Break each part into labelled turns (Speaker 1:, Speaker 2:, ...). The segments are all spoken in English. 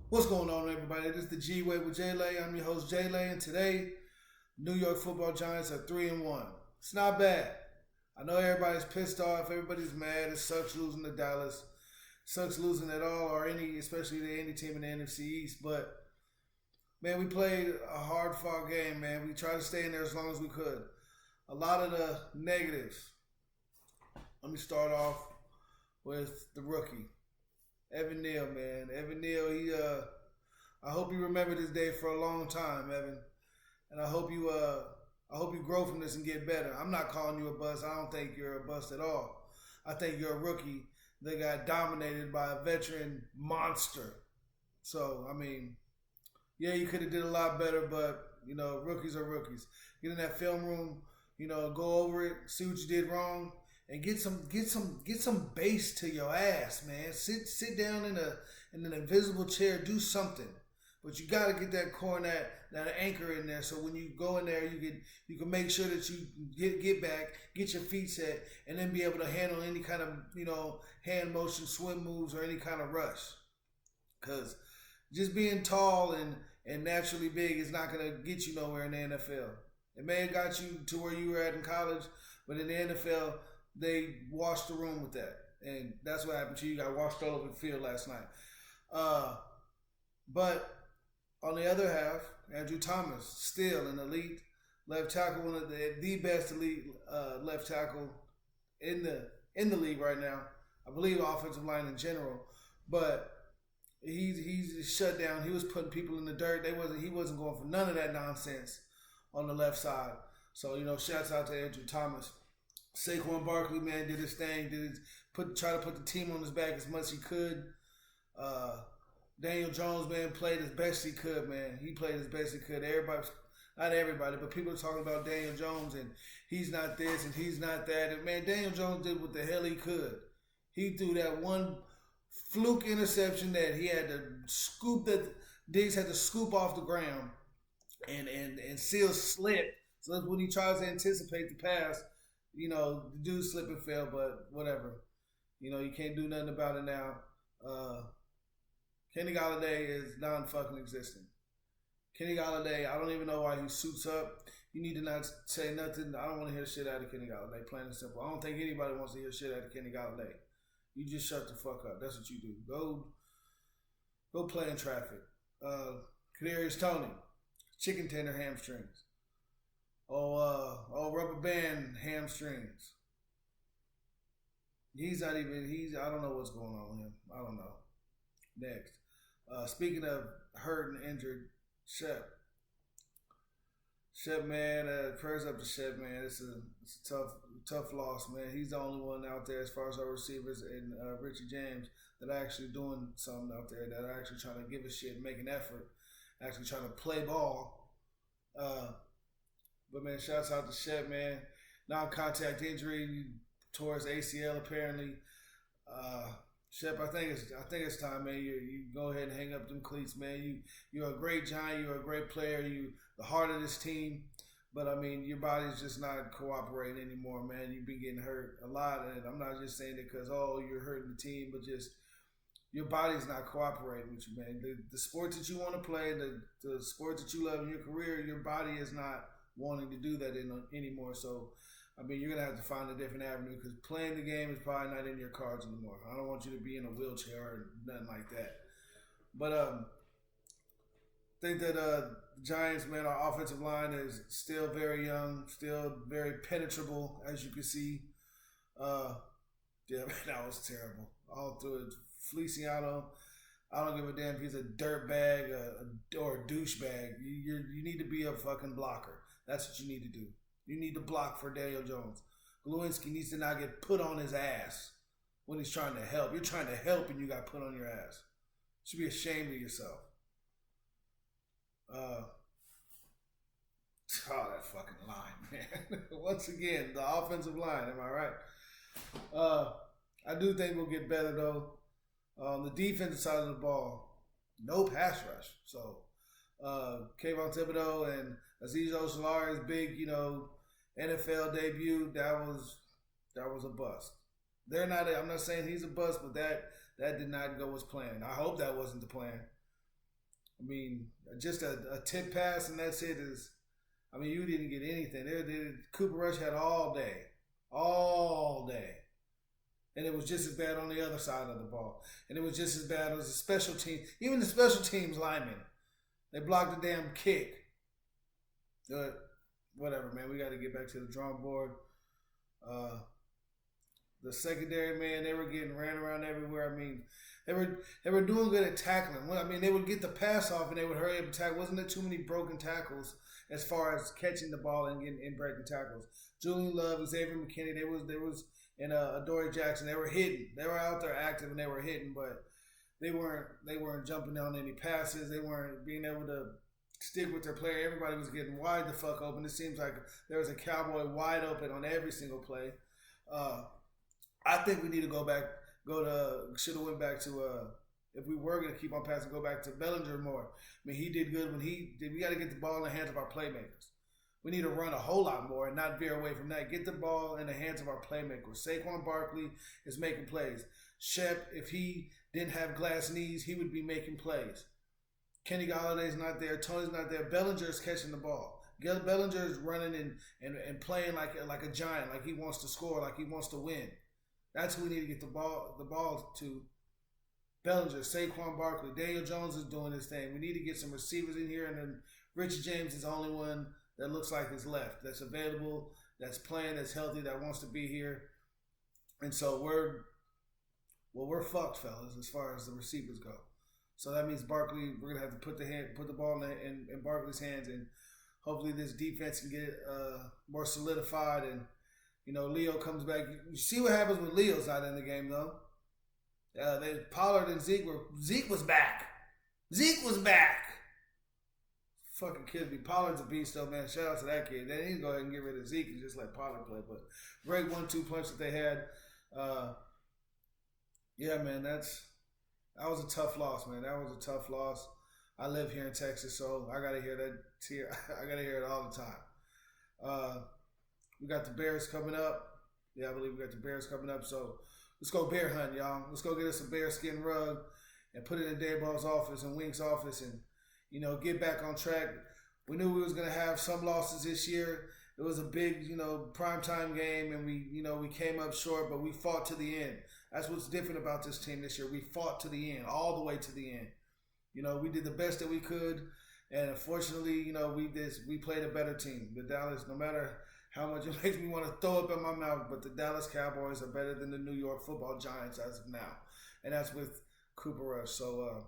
Speaker 1: What's going on, everybody? This is the GWAY with JAYLAY. I'm your host, JAYLAY, and today, New York Football Giants are 3-1. It's not bad. I know everybody's pissed off. Everybody's mad. It sucks losing to Dallas. It sucks losing at all, or especially to any team in the NFC East. But man, we played a hard-fought game. Man, we tried to stay in there as long as we could. A lot of the negatives. Let me start off with the rookie. Evan Neal, man. Evan Neal, I hope you remember this day for a long time, Evan. And I hope you grow from this and get better. I'm not calling you a bust. I don't think you're a bust at all. I think you're a rookie that got dominated by a veteran monster. So, I mean, yeah, you could have did a lot better, but rookies are rookies. Get in that film room, go over it, see what you did wrong, and get some bass to your ass, man. Sit down in an invisible chair, do something. But you gotta get that core and that anchor in there, so when you go in there, you can make sure that you get back, get your feet set, and then be able to handle any kind of hand motion, swim moves, or any kind of rush. Cause just being tall and naturally big is not gonna get you nowhere in the NFL. It may have got you to where you were at in college, but in the NFL, they washed the room with that. And that's what happened to you. You got washed all over the field last night. But on the other half, Andrew Thomas, still an elite left tackle, one of the best elite left tackle in the league right now. I believe offensive line in general. But he's shut down. He was putting people in the dirt. He wasn't going for none of that nonsense on the left side. So, shouts out to Andrew Thomas. Saquon Barkley, man, did his thing. Try to put the team on his back as much as he could. Daniel Jones, man, played as best he could, man. He played as best he could. Not everybody, but people are talking about Daniel Jones and he's not this and he's not that. And man, Daniel Jones did what the hell he could. He threw that one fluke interception that he had to Diggs had to scoop off the ground and Seal slipped. So that's when he tries to anticipate the pass. The dude slip and fell, but whatever. You can't do nothing about it now. Kenny Golladay is non-fucking existent. Kenny Golladay, I don't even know why he suits up. You need to not say nothing. I don't want to hear shit out of Kenny Golladay, plain and simple. I don't think anybody wants to hear shit out of Kenny Golladay. You just shut the fuck up. That's what you do. Go play in traffic. Kadarius Toney, chicken tender hamstrings. Rubber band hamstrings. I don't know what's going on with him. I don't know. Next. Speaking of hurt and injured, Shep, man, prayers up to Shep, man. It's a tough loss, man. He's the only one out there as far as our receivers and Richie James that are actually doing something out there, that are actually trying to give a shit, make an effort, actually trying to play ball. But man, shouts out to Shep, man. Non-contact injury, tore his ACL apparently. Shep, I think it's time, man. You go ahead and hang up them cleats, man. You're a great Giant. You're a great player. You the heart of this team. But I mean, your body's just not cooperating anymore, man. You've been getting hurt a lot, and I'm not just saying it because you're hurting the team, but just your body's not cooperating with you, man. The sports that you want to play, the sports that you love in your career, your body is not wanting to do that anymore. So, I mean, you're going to have to find a different avenue because playing the game is probably not in your cards anymore. I don't want you to be in a wheelchair or nothing like that. But I think that the Giants, man, our offensive line is still very young, still very penetrable, as you can see. Yeah, man, that was terrible. All through it. Feliciano, I don't give a damn if he's a dirt bag or a douchebag. You need to be a fucking blocker. That's what you need to do. You need to block for Daniel Jones. Lewinsky needs to not get put on his ass when he's trying to help. You're trying to help and you got put on your ass. You should be ashamed of yourself. That fucking line, man. Once again, the offensive line, am I right? I do think we'll get better, though. On the defensive side of the ball, no pass rush. So, Kayvon Thibodeau and Azeez Ojulari's big, NFL debut, that was a bust. I'm not saying he's a bust, but that did not go as planned. I hope that wasn't the plan. I mean, just a tip pass and that's it is. I mean, you didn't get anything. Cooper Rush had all day, and it was just as bad on the other side of the ball, and it was just as bad as the special team. Even the special teams linemen, they blocked the damn kick. But whatever, man. We got to get back to the drawing board. The secondary, man, they were getting ran around everywhere. I mean, they were doing good at tackling. I mean, they would get the pass off and they would hurry up and tackle. Wasn't there too many broken tackles as far as catching the ball and getting and breaking tackles? Julian Love, Xavier McKinney, they was and Adoree Jackson. They were hitting. They were out there active and they were hitting, but they weren't jumping down any passes. They weren't being able to stick with their player. Everybody was getting wide the fuck open. It seems like there was a Cowboy wide open on every single play. I think we need to should have went back to, if we were going to keep on passing, go back to Bellinger more. I mean, he did good when he did. We got to get the ball in the hands of our playmakers. We need to run a whole lot more and not veer away from that. Get the ball in the hands of our playmakers. Saquon Barkley is making plays. Shep, if he didn't have glass knees, he would be making plays. Kenny Galladay's not there. Tony's not there. Bellinger is catching the ball. Bellinger is running and playing like a giant, like he wants to score, like he wants to win. That's who we need to get the ball to. Bellinger, Saquon Barkley, Daniel Jones is doing his thing. We need to get some receivers in here, and then Richard James is the only one that looks like is left, that's available, that's playing, that's healthy, that wants to be here. And so we're fucked, fellas, as far as the receivers go. So that means Barkley, we're gonna have to put the ball in Barkley's hands, and hopefully this defense can get more solidified and. You know, Leo comes back. You see what happens when Leo's not in the game, though. Pollard and Zeke was back. Zeke was back. Fucking kidding me. Pollard's a beast, though, man. Shout out to that kid. They need to go ahead and get rid of Zeke and just let Pollard play. But great 1-2 punch that they had. Yeah, man, that was a tough loss, man. That was a tough loss. I live here in Texas, so I gotta hear that. I gotta hear it all the time. We got the Bears coming up. Yeah, I believe we got the Bears coming up. So let's go bear hunt, y'all. Let's go get us a bearskin rug and put it in Dayball's office and Wink's office and, you know, get back on track. We knew we was going to have some losses this year. It was a big, you know, primetime game, and we came up short, but we fought to the end. That's what's different about this team this year. We fought to the end, all the way to the end. You know, we did the best that we could, and unfortunately, you know, we played a better team. The Dallas, no matter how much it makes me want to throw up in my mouth, but the Dallas Cowboys are better than the New York Football Giants as of now. And that's with Cooper Rush. So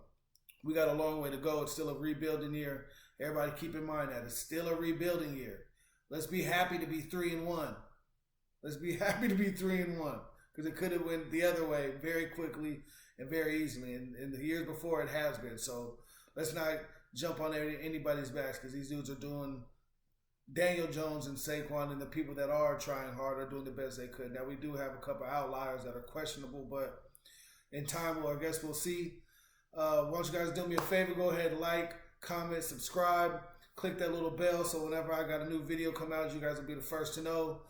Speaker 1: we got a long way to go. It's still a rebuilding year. Everybody keep in mind that it's still a rebuilding year. Let's be happy to be 3-1. Let's be happy to be 3-1. Because it could have went the other way very quickly and very easily. And in the years before, it has been. So let's not jump on anybody's backs, because these dudes are doing... Daniel Jones and Saquon and the people that are trying hard are doing the best they could. Now, we do have a couple outliers that are questionable, but in time, I guess we'll see. Why don't you guys do me a favor? Go ahead, like, comment, subscribe, click that little bell so whenever I got a new video come out, you guys will be the first to know.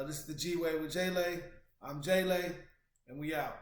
Speaker 1: This is the GWAY with JAYLAY. I'm JAYLAY, and we out.